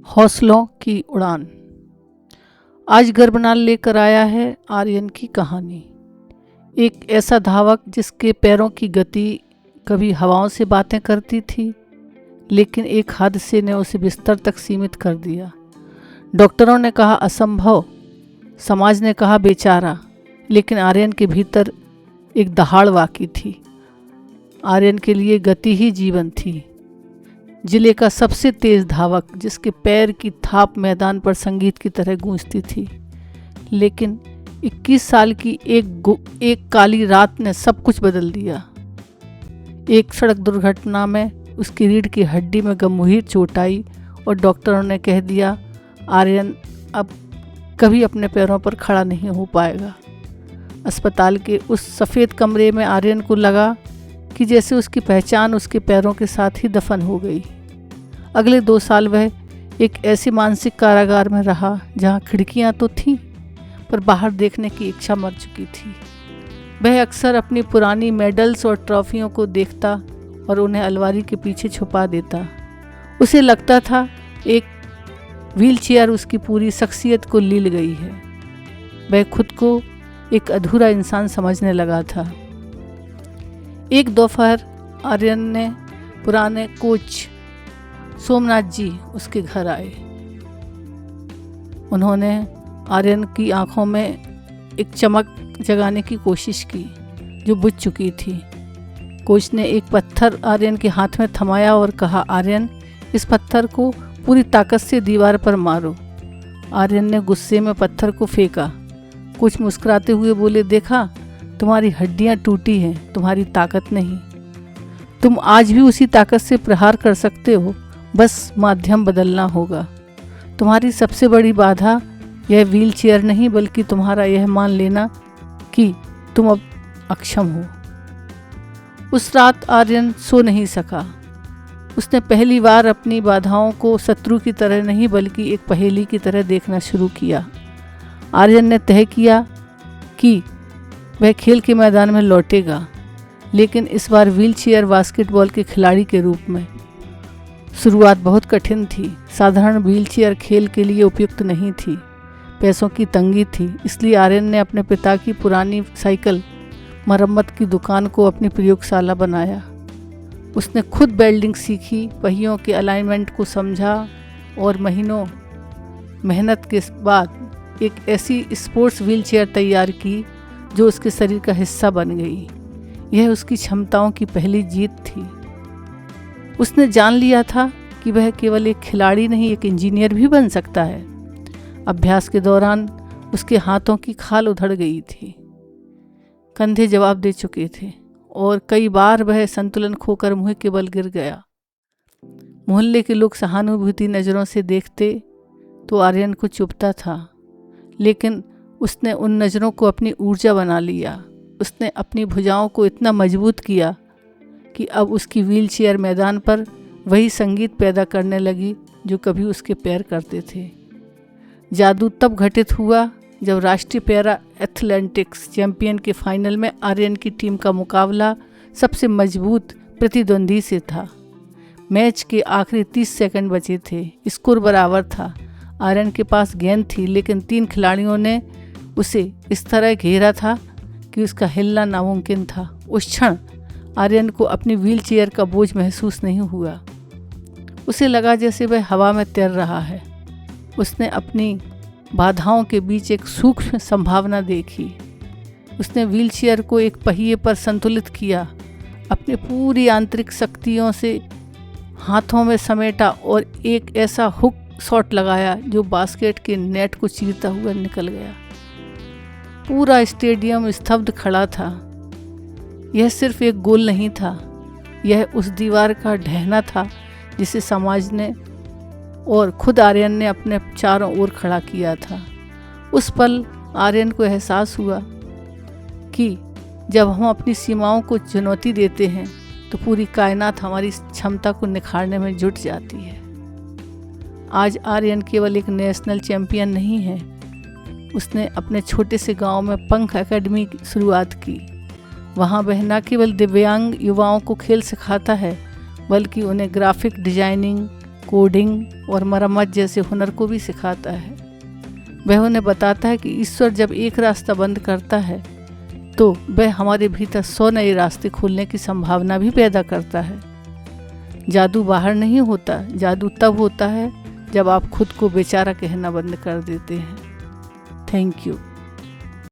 हौसलों की उड़ान। आज गर्भनाल लेकर आया है आर्यन की कहानी। एक ऐसा धावक जिसके पैरों की गति कभी हवाओं से बातें करती थी, लेकिन एक हादसे ने उसे बिस्तर तक सीमित कर दिया। डॉक्टरों ने कहा असंभव, समाज ने कहा बेचारा, लेकिन आर्यन के भीतर एक दहाड़ वाक़ई थी। आर्यन के लिए गति ही जीवन थी। जिले का सबसे तेज धावक, जिसके पैर की थाप मैदान पर संगीत की तरह गूंजती थी। लेकिन 21 साल की एक काली रात ने सब कुछ बदल दिया। एक सड़क दुर्घटना में उसकी रीढ़ की हड्डी में गंभीर चोट आई और डॉक्टरों ने कह दिया आर्यन अब कभी अपने पैरों पर खड़ा नहीं हो पाएगा। अस्पताल के उस सफ़ेद कमरे में आर्यन को लगा कि जैसे उसकी पहचान उसके पैरों के साथ ही दफन हो गई। अगले 2 साल वह एक ऐसे मानसिक कारागार में रहा जहाँ खिड़कियाँ तो थीं, पर बाहर देखने की इच्छा मर चुकी थी। वह अक्सर अपनी पुरानी मेडल्स और ट्रॉफियों को देखता और उन्हें अलमारी के पीछे छुपा देता। उसे लगता था एक व्हीलचेयर उसकी पूरी शख्सियत को लील गई है। वह खुद को एक अधूरा इंसान समझने लगा था। एक दोपहर आर्यन ने पुराने कोच सोमनाथ जी उसके घर आए। उन्होंने आर्यन की आंखों में एक चमक जगाने की कोशिश की जो बुझ चुकी थी। कोच ने एक पत्थर आर्यन के हाथ में थमाया और कहा, आर्यन इस पत्थर को पूरी ताकत से दीवार पर मारो। आर्यन ने गुस्से में पत्थर को फेंका। कोच मुस्कुराते हुए बोले, देखा तुम्हारी हड्डियां टूटी हैं, तुम्हारी ताकत नहीं। तुम आज भी उसी ताकत से प्रहार कर सकते हो, बस माध्यम बदलना होगा। तुम्हारी सबसे बड़ी बाधा यह व्हीलचेयर नहीं, बल्कि तुम्हारा यह मान लेना कि तुम अब अक्षम हो। उस रात आर्यन सो नहीं सका। उसने पहली बार अपनी बाधाओं को शत्रु की तरह नहीं, बल्कि एक पहेली की तरह देखना शुरू किया। आर्यन ने तय किया कि वह खेल के मैदान में लौटेगा, लेकिन इस बार व्हीलचेयर बास्केटबॉल के खिलाड़ी के रूप में। शुरुआत बहुत कठिन थी। साधारण व्हीलचेयर खेल के लिए उपयुक्त नहीं थी। पैसों की तंगी थी, इसलिए आर्यन ने अपने पिता की पुरानी साइकिल मरम्मत की दुकान को अपनी प्रयोगशाला बनाया। उसने खुद वेल्डिंग सीखी, पहियों के अलाइनमेंट को समझा और महीनों मेहनत के बाद एक ऐसी स्पोर्ट्स व्हीलचेयर तैयार की जो उसके शरीर का हिस्सा बन गई। यह उसकी क्षमताओं की पहली जीत थी। उसने जान लिया था कि वह केवल एक खिलाड़ी नहीं, एक इंजीनियर भी बन सकता है। अभ्यास के दौरान उसके हाथों की खाल उधड़ गई थी, कंधे जवाब दे चुके थे और कई बार वह संतुलन खोकर मुंह के बल गिर गया। मोहल्ले के लोग सहानुभूति नज़रों से देखते तो आर्यन को चुभता था, लेकिन उसने उन नज़रों को अपनी ऊर्जा बना लिया। उसने अपनी भुजाओं को इतना मजबूत किया कि अब उसकी व्हीलचेयर मैदान पर वही संगीत पैदा करने लगी जो कभी उसके पैर करते थे। जादू तब घटित हुआ जब राष्ट्रीय पैरा एथलेटिक्स चैंपियन के फाइनल में आर्यन की टीम का मुकाबला सबसे मजबूत प्रतिद्वंदी से था। मैच के आखिरी 30 सेकंड बचे थे। स्कोर बराबर था। आर्यन के पास गेंद थी, लेकिन 3 खिलाड़ियों ने उसे इस तरह घेरा था कि उसका हिलना नामुमकिन था। उस क्षण आर्यन को अपनी व्हीलचेयर का बोझ महसूस नहीं हुआ। उसे लगा जैसे वह हवा में तैर रहा है। उसने अपनी बाधाओं के बीच एक सूक्ष्म संभावना देखी। उसने व्हीलचेयर को एक पहिए पर संतुलित किया, अपनी पूरी आंतरिक शक्तियों से हाथों में समेटा और एक ऐसा हुक शॉट लगाया जो बास्केट के नेट को चीरता हुआ निकल गया। पूरा स्टेडियम स्तब्ध खड़ा था। यह सिर्फ एक गोल नहीं था, यह उस दीवार का ढहना था जिसे समाज ने और खुद आर्यन ने अपने चारों ओर खड़ा किया था। उस पल आर्यन को एहसास हुआ कि जब हम अपनी सीमाओं को चुनौती देते हैं तो पूरी कायनात हमारी क्षमता को निखारने में जुट जाती है। आज आर्यन केवल एक नेशनल चैंपियन नहीं है। उसने अपने छोटे से गांव में पंख एकेडमी की शुरुआत की। वहाँ वह न केवल दिव्यांग युवाओं को खेल सिखाता है, बल्कि उन्हें ग्राफिक डिजाइनिंग, कोडिंग और मरम्मत जैसे हुनर को भी सिखाता है। वह उन्हें बताता है कि ईश्वर जब एक रास्ता बंद करता है तो वह हमारे भीतर 100 नए रास्ते खोलने की संभावना भी पैदा करता है। जादू बाहर नहीं होता, जादू तब होता है जब आप खुद को बेचारा कहना बंद कर देते हैं। Thank you.